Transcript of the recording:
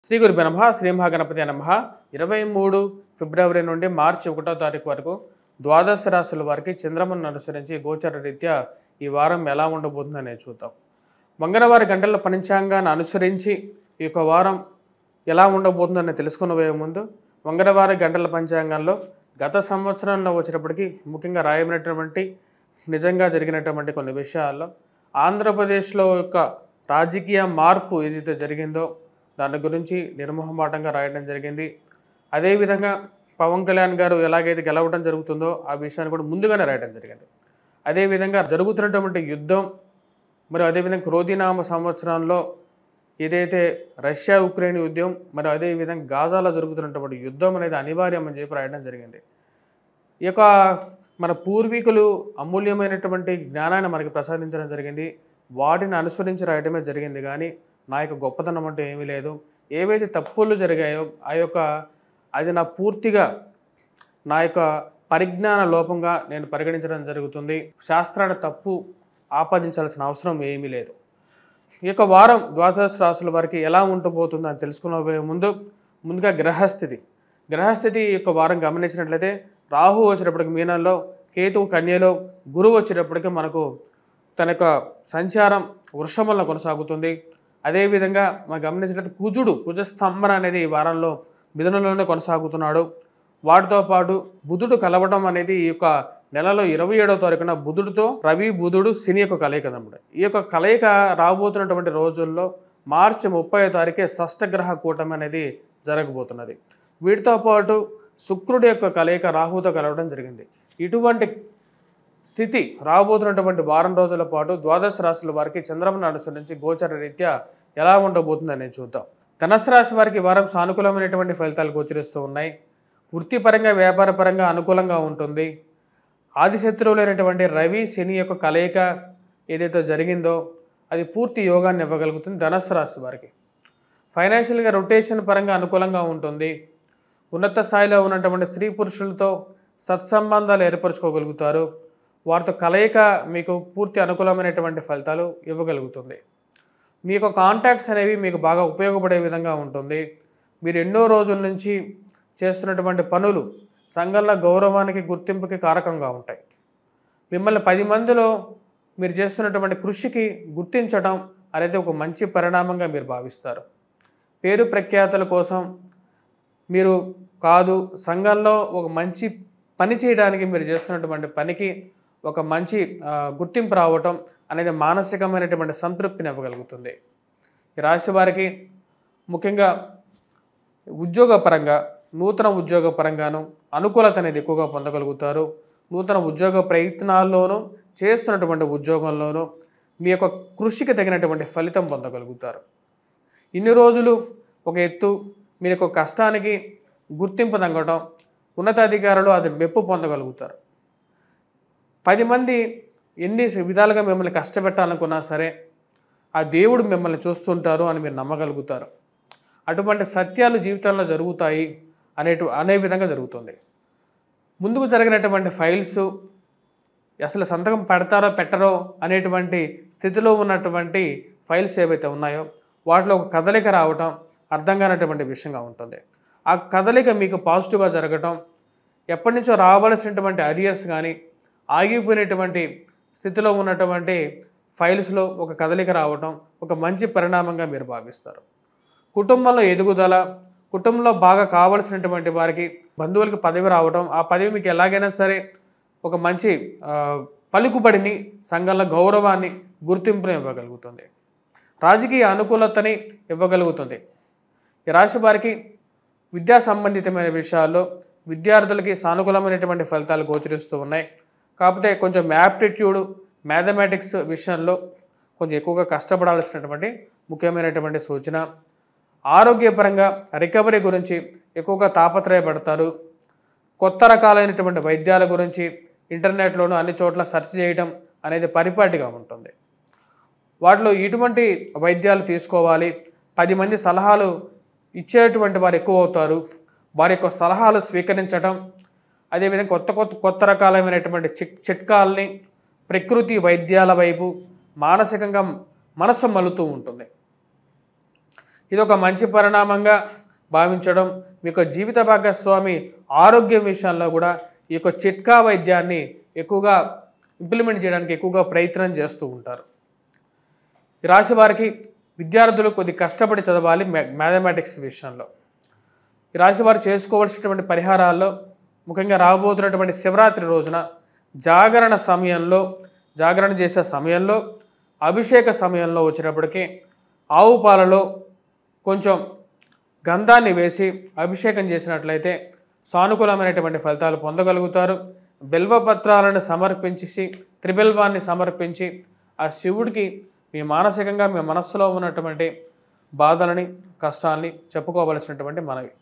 శ్రీ గురుభ్యో నమః. శ్రీ మహాగణపతి నమః. 23 ఫిబ్రవరి నుండి మార్చి 1వ తారీఖు వరకు ద్వాదశ రాశుల వారికి చంద్రమను అనుసరించి గోచర రీత్యా ఈ వారం ఎలా ఉండబోతుందని చూద్దాం. మంగళవారి గంటల పంచాంగాన్ని అనుసరించి ఈ యొక్క వారం ఎలా ఉండబోతుందని తెలుసుకునే ముందు మంగళవారి గంటల పంచాంగంలో గత సంవత్సరంలో వచ్చేటప్పటికి ముఖ్యంగా రాయబడినటువంటి నిజంగా జరిగినటువంటి కొన్ని విషయాల్లో ఆంధ్రప్రదేశ్లో యొక్క రాజకీయ మార్పు ఏదైతే జరిగిందో దాని గురించి నిర్మోహమాటంగా రాయడం జరిగింది. అదేవిధంగా పవన్ కళ్యాణ్ గారు ఎలాగైతే గెలవడం జరుగుతుందో ఆ విషయాన్ని కూడా ముందుగానే రాయడం జరిగింది. అదేవిధంగా జరుగుతున్నటువంటి యుద్ధం మరియు అదేవిధంగా క్రోధినామ సంవత్సరంలో ఏదైతే రష్యా ఉక్రెయిన్ యుద్ధం మరియు అదేవిధంగా గాజాలో జరుగుతున్నటువంటి యుద్ధం అనేది అనివార్యం అని చెప్పి రాయడం జరిగింది. ఈ యొక్క మన పూర్వీకులు అమూల్యమైనటువంటి జ్ఞానాన్ని మనకి ప్రసాదించడం జరిగింది. వాటిని అనుసరించి రాయడమే జరిగింది. కానీ నా యొక్క గొప్పతనం అంటే ఏమీ లేదు. ఏవైతే తప్పులు జరిగాయో అది నా పూర్తిగా నా యొక్క పరిజ్ఞాన లోపంగా నేను పరిగణించడం జరుగుతుంది. శాస్త్రాన్ని తప్పు ఆపాదించాల్సిన అవసరం ఏమీ లేదు. ఈ యొక్క వారం ద్వాదశ రాశుల వారికి ఎలా ఉండబోతుందని తెలుసుకునే ముందుగా గ్రహస్థితి ఈ యొక్క వారం గమనించినట్లయితే రాహు వచ్చేటప్పటికి మీనంలో, కేతువు కన్యలో, గురువు వచ్చేటప్పటికి మనకు తన యొక్క సంచారం వృషభంలో కొనసాగుతుంది. అదేవిధంగా మనం గమనించినట్లయితే కుజస్తంభన అనేది ఈ వారంలో మిథునంలోనే కొనసాగుతున్నాడు. వాటితో పాటు బుధుడు కలవడం అనేది ఈ యొక్క నెలలో 27వ తారీఖున బుధుడితో రవి బుధుడు శని యొక్క కలయిక అన్నమాట. ఈ యొక్క కలయిక రాబోతున్నటువంటి రోజుల్లో మార్చి 30వ తారీఖే షష్టగ్రహ కూటమి అనేది జరగబోతున్నది. వీటితో పాటు శుక్రుడి యొక్క కలయిక రాహుతో కలవడం జరిగింది. ఇటువంటి స్థితి రాబోతున్నటువంటి వారం రోజుల పాటు ద్వాదశ రాశుల వారికి చంద్రమను అనుసరించి గోచర రీత్యా ఎలా ఉండబోతుందని చూద్దాం. ధనుసు రాశి వారికి వారం సానుకూలమైనటువంటి ఫలితాలు గోచరిస్తూ ఉన్నాయి. వృత్తిపరంగా వ్యాపారపరంగా అనుకూలంగా ఉంటుంది. ఆదిశత్రువులైనటువంటి రవి శని యొక్క కలయిక ఏదైతే జరిగిందో అది పూర్తి యోగాన్ని ఇవ్వగలుగుతుంది ధనుసు రాశి వారికి. ఫైనాన్షియల్గా రొటేషన్ పరంగా అనుకూలంగా ఉంటుంది. ఉన్నత స్థాయిలో ఉన్నటువంటి స్త్రీ పురుషులతో సత్సంబంధాలు ఏర్పరచుకోగలుగుతారు. వారితో కలయిక మీకు పూర్తి అనుకూలమైనటువంటి ఫలితాలు ఇవ్వగలుగుతుంది. మీ యొక్క కాంటాక్ట్స్ అనేవి మీకు బాగా ఉపయోగపడే విధంగా ఉంటుంది. మీరు ఎన్నో రోజుల నుంచి చేస్తున్నటువంటి పనులు సంఘంలో గౌరవానికి గుర్తింపుకి కారకంగా ఉంటాయి. మిమ్మల్ని 10 మందిలో మీరు చేస్తున్నటువంటి కృషికి గుర్తించడం అనేది ఒక మంచి పరిణామంగా మీరు భావిస్తారు. పేరు ప్రఖ్యాతల కోసం మీరు కాదు, సంఘంలో ఒక మంచి పని చేయడానికి మీరు చేస్తున్నటువంటి పనికి ఒక మంచి గుర్తింపు రావటం అనేది మానసికమైనటువంటి సంతృప్తిని ఇవ్వగలుగుతుంది. ఈ రాశి వారికి ముఖ్యంగా ఉద్యోగపరంగా నూతన ఉద్యోగపరంగాను అనుకూలత అనేది ఎక్కువగా పొందగలుగుతారు. నూతన ఉద్యోగ ప్రయత్నాల్లోనూ చేస్తున్నటువంటి ఉద్యోగంలోనూ మీ యొక్క కృషికి తగినటువంటి ఫలితం పొందగలుగుతారు. ఇన్ని రోజులు ఒక ఎత్తు మీ యొక్క కష్టానికి గుర్తింపు తగ్గడం, ఉన్నతాధికారులు అది మెప్పు పొందగలుగుతారు. 10 మంది ఎన్ని విధాలుగా మిమ్మల్ని కష్టపెట్టాలనుకున్నా సరే ఆ దేవుడు మిమ్మల్ని చూస్తుంటారు అని మీరు నమ్మగలుగుతారు. అటువంటి సత్యాలు జీవితంలో జరుగుతాయి అనే విధంగా జరుగుతుంది. ముందుకు జరిగినటువంటి ఫైల్స్ అసలు సంతకం పెడతారో పెట్టరో అనేటువంటి స్థితిలో ఉన్నటువంటి ఫైల్స్ ఏవైతే ఉన్నాయో వాటిలో ఒక కదలిక రావటం అర్థం కానటువంటి విషయంగా ఉంటుంది. ఆ కదలిక మీకు పాజిటివ్గా జరగటం, ఎప్పటి నుంచో రావాల్సినటువంటి అరియర్స్ కానీ ఆగిపోయినటువంటి స్థితిలో ఉన్నటువంటి ఫైల్స్లో ఒక కదలిక రావటం ఒక మంచి పరిణామంగా మీరు భావిస్తారు. కుటుంబంలో ఎదుగుదల, కుటుంబంలో బాగా కావలసినటువంటి వారికి బంధువులకి పదవి రావటం, ఆ పదవి మీకు ఎలాగైనా సరే ఒక మంచి పలుకుబడిని, సంఘంలో గౌరవాన్ని, గుర్తింపుని ఇవ్వగలుగుతుంది. రాజకీయ అనుకూలతని ఇవ్వగలుగుతుంది. ఈ రాశి వారికి విద్యా సంబంధితమైన విషయాల్లో విద్యార్థులకి సానుకూలమైనటువంటి ఫలితాలు గోచరిస్తూ ఉన్నాయి. కాకపోతే కొంచెం యాప్టిట్యూడ్, మ్యాథమెటిక్స్ విషయంలో కొంచెం ఎక్కువగా కష్టపడాల్సినటువంటి ముఖ్యమైనటువంటి సూచన. ఆరోగ్యపరంగా రికవరీ గురించి ఎక్కువగా తాపత్రయపడతారు. కొత్త రకాలైనటువంటి వైద్యాల గురించి ఇంటర్నెట్లోనూ అన్ని చోట్ల సెర్చ్ చేయడం అనేది పరిపాటిగా ఉంటుంది. వాటిలో ఇటువంటి వైద్యాలు తీసుకోవాలి, 10 మంది సలహాలు ఇచ్చేటువంటి వారు ఎక్కువ అవుతారు. వారి యొక్క సలహాలు స్వీకరించడం, అదేవిధంగా కొత్త రకాలైనటువంటి చిట్కాలని ప్రకృతి వైద్యాల వైపు మానసికంగా మనస్సు మలుతూ ఉంటుంది. ఇది ఒక మంచి పరిణామంగా భావించడం, మీ యొక్క జీవిత భాగస్వామి ఆరోగ్యం విషయాల్లో కూడా ఈ యొక్క చిట్కా వైద్యాన్ని ఎక్కువగా ఇంప్లిమెంట్ చేయడానికి ఎక్కువగా ప్రయత్నం చేస్తూ ఉంటారు. ఈ రాశి వారికి విద్యార్థులు కొద్ది కష్టపడి చదవాలి మ్యాథమెటిక్స్ విషయంలో. ఈ రాశి వారు చేసుకోవాల్సినటువంటి పరిహారాల్లో ముఖ్యంగా రాబోతున్నటువంటి శివరాత్రి రోజున జాగరణ చేసే సమయంలో అభిషేక సమయంలో వచ్చినప్పటికీ ఆవు పాలలో కొంచెం గంధాన్ని వేసి అభిషేకం చేసినట్లయితే సానుకూలమైనటువంటి ఫలితాలు పొందగలుగుతారు. బిల్వపత్రాలను సమర్పించి త్రిబిల్వాన్ని సమర్పించి ఆ శివుడికి మీ మానసికంగా మీ మనస్సులో ఉన్నటువంటి బాధలని కష్టాలని చెప్పుకోవలసినటువంటి మనవి.